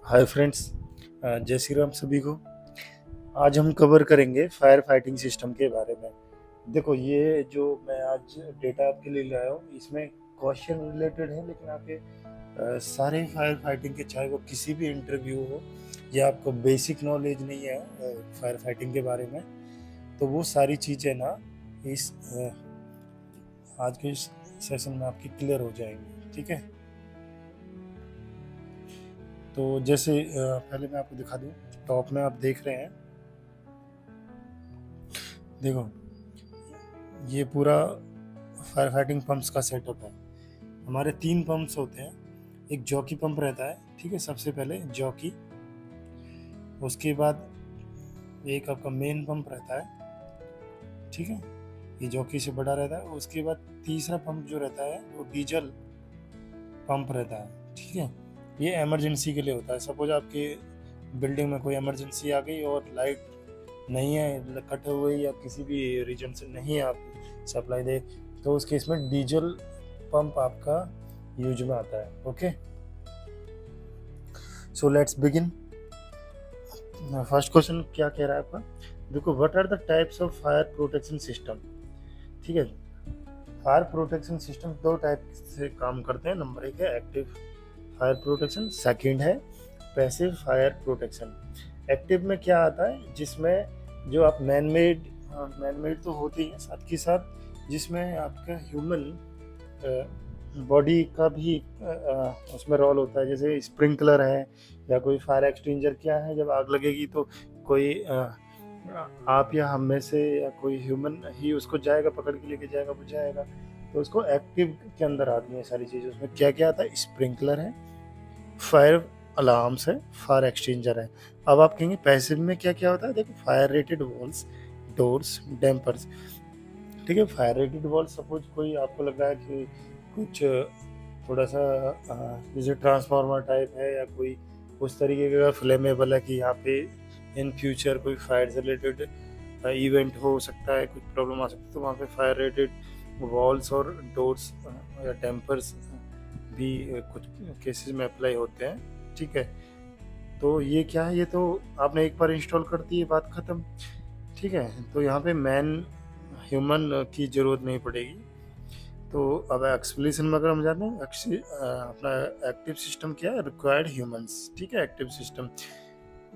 Hi friends, जय श्री राम सभी को। आज हम कवर करेंगे फायर फाइटिंग सिस्टम के बारे में। देखो, ये जो मैं आज डेटा आपके लिए लाया हूँ, इसमें क्वेश्चन रिलेटेड है, लेकिन आपके सारे फायर फाइटिंग के, चाहे वो किसी भी इंटरव्यू हो या आपको बेसिक नॉलेज नहीं है फायर फाइटिंग के बारे में, तो वो सारी चीज़ें ना इस आज के इस सेशन में आपकी क्लियर हो जाएंगी। ठीक है, तो जैसे पहले मैं आपको दिखा दूँ। टॉप में आप देख रहे हैं, देखो ये पूरा फायर फाइटिंग पंप्स का सेटअप है। हमारे 3 पंप्स होते हैं। एक जॉकी पंप रहता है, ठीक है, सबसे पहले जॉकी। उसके बाद एक आपका मेन पंप रहता है, ठीक है, ये जॉकी से बड़ा रहता है। उसके बाद तीसरा पंप जो रहता है वो डीजल पंप रहता है, ठीक है। ये इमरजेंसी के लिए होता है। सपोज आपके बिल्डिंग में कोई इमरजेंसी आ गई और लाइट नहीं है, कट हो गई, या किसी भी रीजन से नहीं आप सप्लाई दे, तो उस केस में डीजल पंप आपका यूज में आता है। Okay, so let's begin. First question क्या कह रहा है आपका? देखो, what are the types of fire protection system. ठीक है, फायर प्रोटेक्शन सिस्टम 2 टाइप से काम करते हैं। नंबर 1 है एक्टिव फायर प्रोटेक्शन, सेकंड है पैसिव फायर प्रोटेक्शन। एक्टिव में क्या आता है, जिसमें जो आप मैन मेड तो होती है, साथ के साथ जिसमें आपका ह्यूमन बॉडी का भी उसमें रोल होता है। जैसे स्प्रिंकलर है या कोई फायर एक्सटिंजर। क्या है, जब आग लगेगी तो कोई आप या हम में से या कोई ह्यूमन ही उसको जाएगा, पकड़ के लेके जाएगा, बुझाएगा। तो उसको एक्टिव के अंदर आती है सारी चीज़ें। उसमें क्या क्या आता है? स्प्रिंकलर है, फायर अलार्म्स है, फायर एक्सचेंजर है। अब आप कहेंगे पैसिव में क्या क्या होता है? देखो, fire rated walls, doors, dampers. ठीक है, फायर रेटेड वॉल, सपोज कोई आपको लग रहा है कि कुछ थोड़ा सा जैसे ट्रांसफार्मर टाइप है या कोई उस तरीके का फ्लेमेबल है कि यहाँ पे इन फ्यूचर कोई फायर से रिलेटेड इवेंट हो सकता है, कुछ प्रॉब्लम आ सकती है, तो वहाँ पे फायर रेटेड वॉल्स और डोर्स या टेम्पर्स भी कुछ केसेस में अप्लाई होते हैं। ठीक है, तो ये क्या है, ये तो आपने एक बार इंस्टॉल कर दी, बात ख़त्म। ठीक है, तो यहाँ पे मैन ह्यूमन की ज़रूरत नहीं पड़ेगी। तो अब एक्सप्लेनेशन में अगर हम जाते हैं, अपना एक्टिव सिस्टम क्या है? Required humans. ठीक है, active system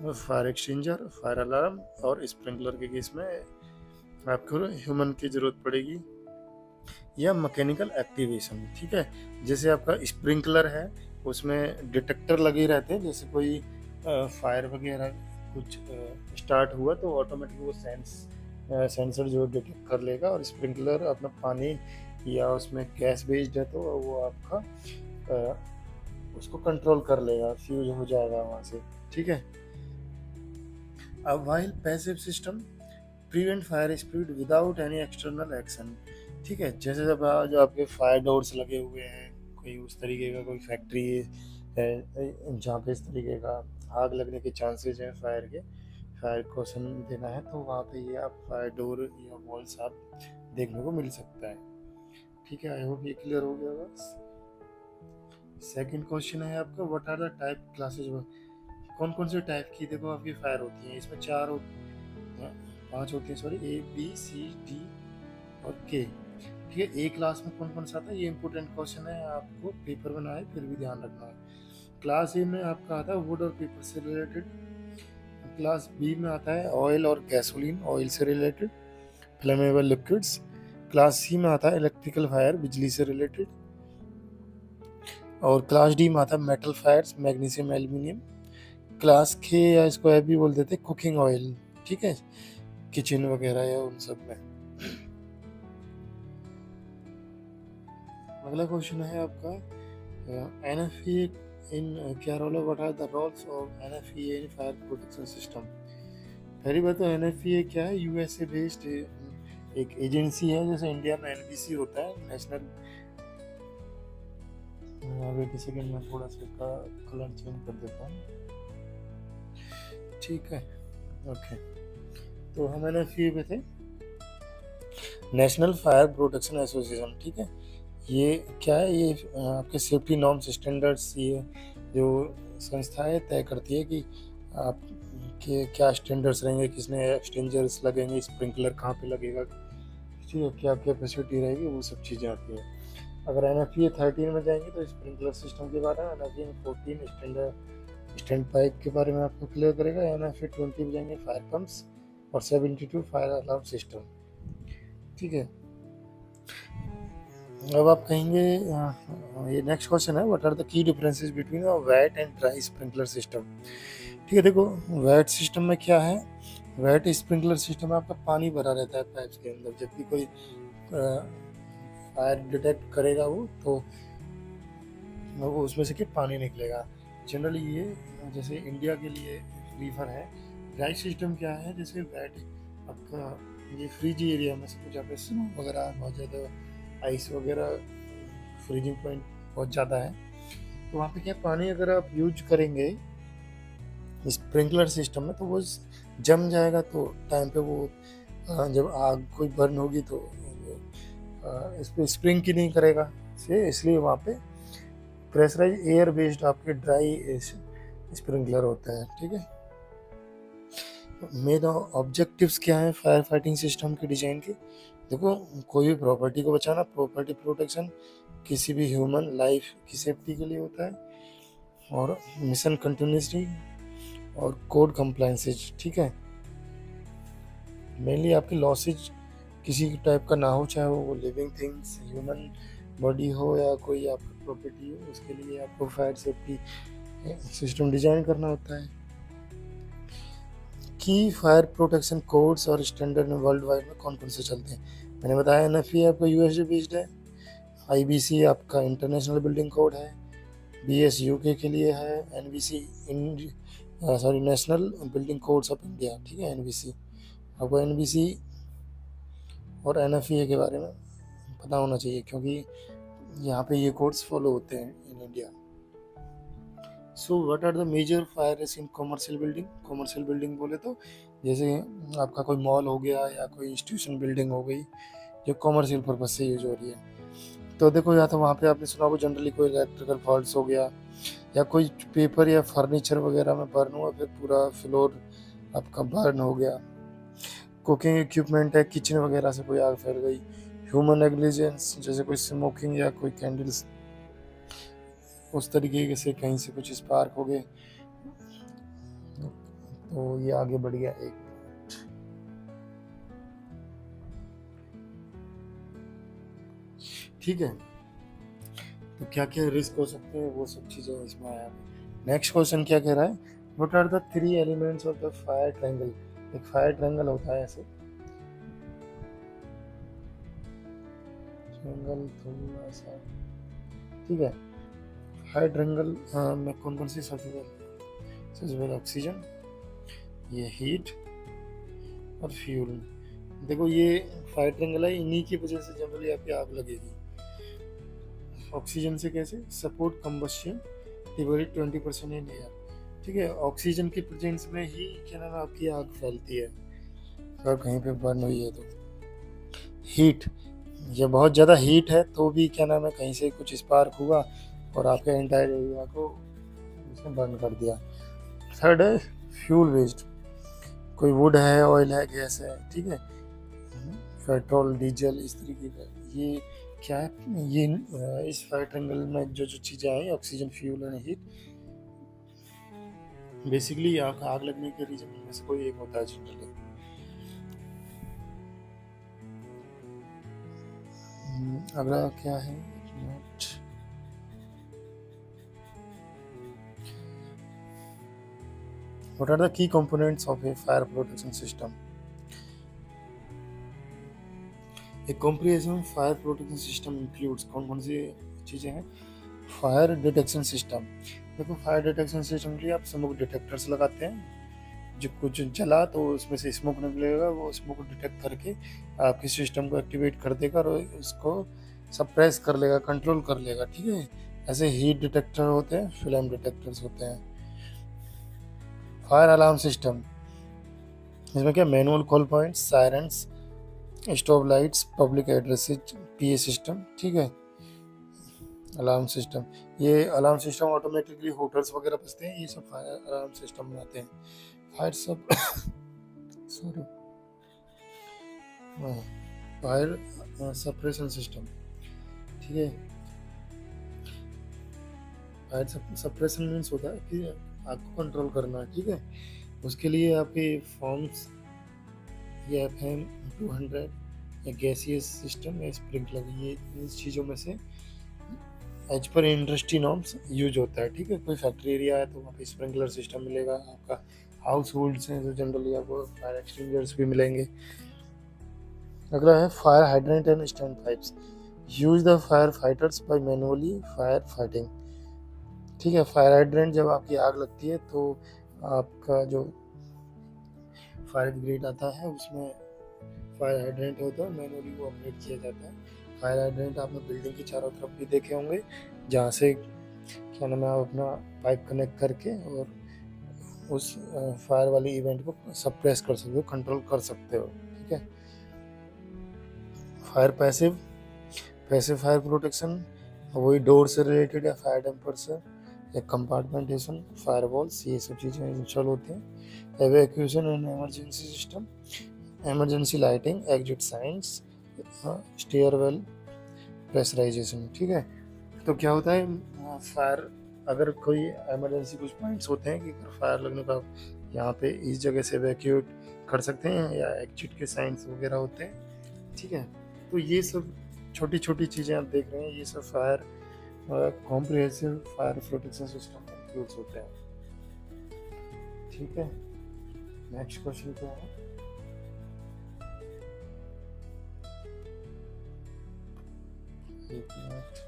fire exchanger, fire alarm और स्प्रिंकलर के केस में आपको ह्यूमन की ज़रूरत पड़ेगी, या मैकेनिकल एक्टिवेशन। ठीक है, जैसे आपका स्प्रिंकलर है, उसमें डिटेक्टर लगे रहते हैं। जैसे कोई फायर वगैरह कुछ स्टार्ट हुआ तो ऑटोमेटिक वो सेंसर जो डिटेक्ट कर लेगा, और स्प्रिंकलर अपना पानी या उसमें गैस बेस्ड है तो वो आपका उसको कंट्रोल कर लेगा, फ्यूज हो जाएगा वहाँ से। ठीक है, अब while passive system prevent fire spread without any external action. ठीक है, जैसे जब जो आपके फायर डोर्स लगे हुए हैं, कोई उस तरीके का कोई फैक्ट्री है जहाँ पे इस तरीके का आग लगने के चांसेस हैं, फायर क्वेश्चन देना है, तो वहाँ पे ये आप फायर डोर या वॉल्स आप देखने को मिल सकता है। ठीक है, आई होप ये क्लियर हो गया बस। सेकंड क्वेश्चन है आपका, what are the type classes. कौन कौन से टाइप की देखो आपकी फायर होती है? इसमें 5 होती है, sorry, A B C D और K। ठीक है, ए क्लास में कौन कौन सा आता है? ये इंपॉर्टेंट क्वेश्चन है, आपको पेपर में ना आए फिर भी ध्यान रखना है। क्लास ए में आपका आता है वुड और पेपर से रिलेटेड। क्लास बी में आता है ऑयल और गैसोलीन, ऑयल से related, flammable liquids. Class C में आता है इलेक्ट्रिकल फायर, बिजली से रिलेटेड। और क्लास डी में आता है metal fires, magnesium, aluminium. Class K, या इसको भी बोल देते हैं कुकिंग ऑयल, ठीक है, किचन वगैरह या उन सब में। अगला क्वेश्चन है आपका, एनएफपीए इन क्या रोल है? What are the roles of NFPA in fire protection system. पहली बात तो एनएफपीए क्या है? यूएसए बेस्ड एक एजेंसी है। जैसे इंडिया में एनबीसी होता है, नेशनल। वेट अ सेकंड, मैं थोड़ा सा का कलर चेंज कर देता हूँ। ठीक है, ओके, तो हम एनएफपीए पे थे, नेशनल फायर प्रोटेक्शन एसोसिएशन। ठीक है, ये क्या है? ये आपके सेफ्टी नॉर्म्स, स्टैंडर्ड्स, ये जो संस्था है तय करती है कि आप के क्या स्टैंडर्ड्स रहेंगे, किसने एक्सटेंजर्स लगेंगे, स्प्रिंकलर कहाँ पे लगेगा, ठीक है, क्या कैपेसिटी रहेगी, वो सब चीज़ें आती हैं। अगर NFPA 13 में जाएंगे तो स्प्रिंकलर सिस्टम के बारे में, NFPA 14 स्टैंड पाइप के बारे में आपको क्लियर करेगा, NFPA 20 में जाएंगे फायर पम्प्स, और 72 फायर अलार्म सिस्टम, ठीक है। अब आप कहेंगे ये नेक्स्ट क्वेश्चन है, what are the key differences between wet and dry sprinkler system. ठीक है, देखो वेट सिस्टम में क्या है, वेट स्प्रिंकलर सिस्टम में आपका पानी भरा रहता है पाइप्स के अंदर, जब भी कोई फायर डिटेक्ट करेगा तो वो उसमें से पानी निकलेगा। जनरली ये जैसे इंडिया के लिए प्रीफर है। ड्राई सिस्टम क्या है, जैसे वेट आपका ये फ्रिज एरिया में से कुछ जहाँ पे स्नो वगैरह बहुत ज़्यादा, आइस वगैरह, फ्रीजिंग पॉइंट बहुत ज़्यादा है, तो वहाँ पे क्या पानी अगर आप यूज करेंगे स्प्रिंकलर सिस्टम में तो वो जम जाएगा, तो टाइम पे वो जब आग कोई बर्न होगी तो इस पर स्प्रिंग की नहीं करेगा से, इसलिए वहाँ पे प्रेशराइज एयर बेस्ड आपके ड्राई स्प्रिंकलर होता है। ठीक है, मेन ऑब्जेक्टिव्स क्या है फायर फाइटिंग सिस्टम के डिजाइन के, देखो कोई भी प्रॉपर्टी को बचाना, प्रॉपर्टी प्रोटेक्शन, किसी भी ह्यूमन लाइफ की सेफ्टी के लिए होता है, और मिशन कंटिन्यूसली और कोड कंप्लायंसेज। ठीक है, मेनली आपकी लॉसेज किसी टाइप का ना हो, चाहे वो लिविंग थिंग्स, ह्यूमन बॉडी हो या कोई आपकी प्रॉपर्टी हो, उसके लिए आपको फायर सेफ्टी सिस्टम डिजाइन करना होता है। की फायर प्रोटेक्शन कोड्स और स्टैंडर्ड में वर्ल्ड वाइड में कौन कौन से चलते हैं, मैंने बताया NFPA आपका USA बेस्ड है, IBC आपका इंटरनेशनल बिल्डिंग कोड है, BS UK के लिए है, NBC national building codes of India. ठीक है, NBC आपको NBC और NFPA के बारे में पता होना चाहिए, क्योंकि यहाँ पे ये कोड्स फॉलो होते हैं in India. So what are the major fire risk in commercial building, commercial building बोले तो जैसे आपका कोई मॉल हो गया या कोई इंस्टीट्यूशन बिल्डिंग हो गई जो कॉमर्शियल पर्पज से यूज हो रही है, तो देखो या तो वहाँ पे आपने सुना होगा जनरली कोई इलेक्ट्रिकल फॉल्ट्स हो गया, या कोई पेपर या फर्नीचर वगैरह में बर्न हुआ, फिर पूरा फ्लोर आपका बर्न हो गया, कुकिंग इक्विपमेंट है, किचन वगैरह से कोई आग फैल गई, ह्यूमन नेग्लिजेंस जैसे कोई स्मोकिंग या कोई कैंडल्स उस तरीके से कहीं से कुछ स्पार्क हो गए, तो ये आगे बढ़ गया। एक ठीक है, तो क्या क्या रिस्क हो सकते हैं वो सब चीज़ें इसमें आया। नेक्स्ट क्वेश्चन क्या कह रहा है, what are the 3 elements of the fire triangle. एक फायर ट्रायंगल होता है ऐसे, ट्रायंगल थोड़ा सा, ठीक है, फायर ट्रायंगल में कौन कौन सी सबसे पहले ऑक्सीजन, ये हीट और फ्यूल। देखो ये फायर ट्रायंगल है, इन्हीं की वजह से जनरली आपकी आग लगेगी। ऑक्सीजन से कैसे, support combustion divided 20% in air. ठीक है, ऑक्सीजन की प्रेजेंस में ही क्या नाम आपकी आग फैलती है अगर कहीं पे बर्न हुई है तो। हीट, ये बहुत ज़्यादा हीट है तो भी क्या नाम है कहीं से कुछ स्पार्क हुआ और आपके एंटायर एरिया को उसने बर्न कर दिया। थर्ड है फ्यूल वेस्ट, कोई वुड है, ऑयल है, गैस है, ठीक है, पेट्रोल डीजल इस तरीके का, ये क्या है, ये इस फायर ट्रायंगल में जो जो चीज़ें आई, oxygen, fuel and heat, basically आग लगने के रीजन में से कोई एक होता है जनरली। अगला क्या है, what are the key components of a fire protection system। A comprehensive fire protection system includes कौन कौन सी चीज़ें हैं, फायर डिटेक्शन सिस्टम। देखो फायर डिटेक्शन सिस्टम के लिए आप स्मोक डिटेक्टर्स लगाते हैं, जो कुछ जला तो उसमें से स्मोक निकलेगा, वो स्मोक डिटेक्ट करके आपके सिस्टम को एक्टिवेट कर देगा और उसको सप्रेस कर लेगा, कंट्रोल कर लेगा। ठीक है, ऐसे हीट डिटेक्टर होते हैं, फ्लेम डिटेक्टर्स होते हैं। फायर अलार्म सिस्टम, इसमें क्या manual call point, sirens, stop lights, public addresses, PA system. ठीक है, अलार्म सिस्टम, ये अलार्म सिस्टम ऑटोमेटिकली होटल्स वगैरह बजते हैं, ये सब फायर अलार्म सिस्टम में आते हैं। फायर सब सॉरी फायर सप्रेशन सिस्टम, ठीक है। फायर सप्रेशन मीन्स होता है कि आग को कंट्रोल करना, ठीक है। उसके लिए आपके फॉर्म्स ये FM 200 या गैसियस सिस्टम या स्प्रिंकलर, ये इन चीज़ों में से as per industry norms use होता है, ठीक है। कोई फैक्ट्री एरिया है तो वहाँ पे स्प्रिंकलर सिस्टम मिलेगा। आपका हाउस होल्ड्स हैं तो जनरली आपको फायर एक्सटिंग्विशर्स भी मिलेंगे। अगला है fire hydrant and stand pipes, use the fire fighters by manually fire fighting, ठीक है। फायर हाइड्रेंट जब आपकी आग लगती है तो आपका जो फायर ब्रिगेड आता है उसमें फायर हाइड्रेंट होता है, मैनुअली वो ऑपरेट किया जाता है। फायर हाइड्रेंट आपने बिल्डिंग के चारों तरफ भी देखे होंगे, जहाँ से क्या नाम है आप अपना पाइप कनेक्ट करके और उस फायर वाली इवेंट को सप्रेस कर सकते हो, कंट्रोल कर सकते हो, ठीक है। फायर पैसिव फायर प्रोटेक्शन, वही डोर से रिलेटेड है, फायर डैम्पर से या कंपार्टमेंटेशन, फायर वॉल्स, ये सब चीज़ें इंस्टॉल होती हैं। Evacuation and emergency system, emergency lighting, exit science, stairwell pressurisation, ठीक है। तो क्या होता है फायर, अगर कोई इमरजेंसी कुछ पॉइंट्स होते हैं कि अगर फायर लगने का यहाँ पे इस जगह से एवैक्यूएट कर सकते हैं या एग्जिट के साइंस वगैरह होते हैं, ठीक है। तो ये सब छोटी छोटी चीज़ें आप देख रहे हैं, ये सब fire comprehensive fire protection system includes होते हैं, ठीक है। नेक्स्ट क्वेश्चन क्या है? एक minute,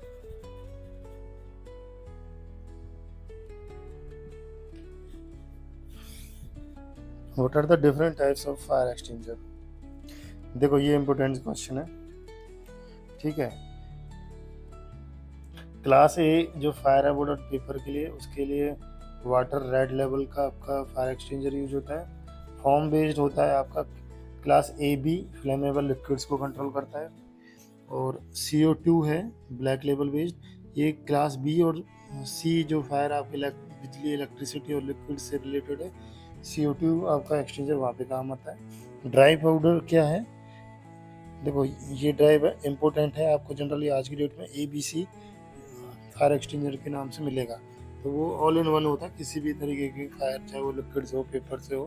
what are the different types of fire extinguisher? देखो ये इम्पोर्टेंट क्वेश्चन है, ठीक है। क्लास ए जो फायर अबोर्ड पेपर के लिए, उसके लिए वाटर रेड लेवल का आपका फायर एक्सटिंग्विशर यूज होता है। फॉर्म बेस्ड होता है आपका। Class A B flammable liquids को कंट्रोल करता है। और CO2 है ब्लैक लेवल बेस्ड। ये क्लास बी और सी जो फायर आपके बिजली, इलेक्ट्रिसिटी और लिक्विड से रिलेटेड है, CO2 आपका एक्सटिंग्विशर वहाँ पे काम आता है। ड्राई पाउडर क्या है? देखो ये ड्राई इम्पोर्टेंट है, आपको जनरली आज की डेट में ABC फायर एक्सटिंग्विशर के नाम से मिलेगा। तो वो ऑल इन वन होता है, किसी भी तरीके की फायर, चाहे वो लिक्विड से हो, पेपर से हो,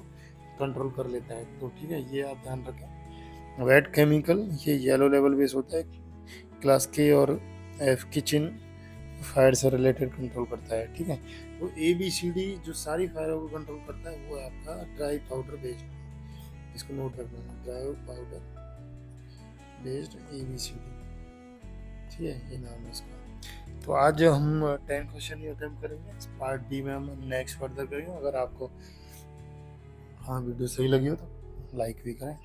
कंट्रोल कर लेता है। तो ठीक है, ये आप ध्यान रखें। वेट केमिकल, ये येलो लेवल बेस होता है। क्लास के और F किचन फायर से रिलेटेड कंट्रोल करता है, ठीक है। तो ABCD जो सारी फायरों को कंट्रोल करता है वो है आपका ड्राई पाउडर बेस्ड। इसको नोट रखना, ड्राई पाउडर बेस्ड ABCD, ठीक है, ये नाम है इसका। तो आज हम 10 क्वेश्चन ही अटेम्प्ट करेंगे। पार्ट B में हम नेक्स्ट फर्दर करेंगे। अगर आपको वीडियो सही लगी हो तो लाइक भी करें।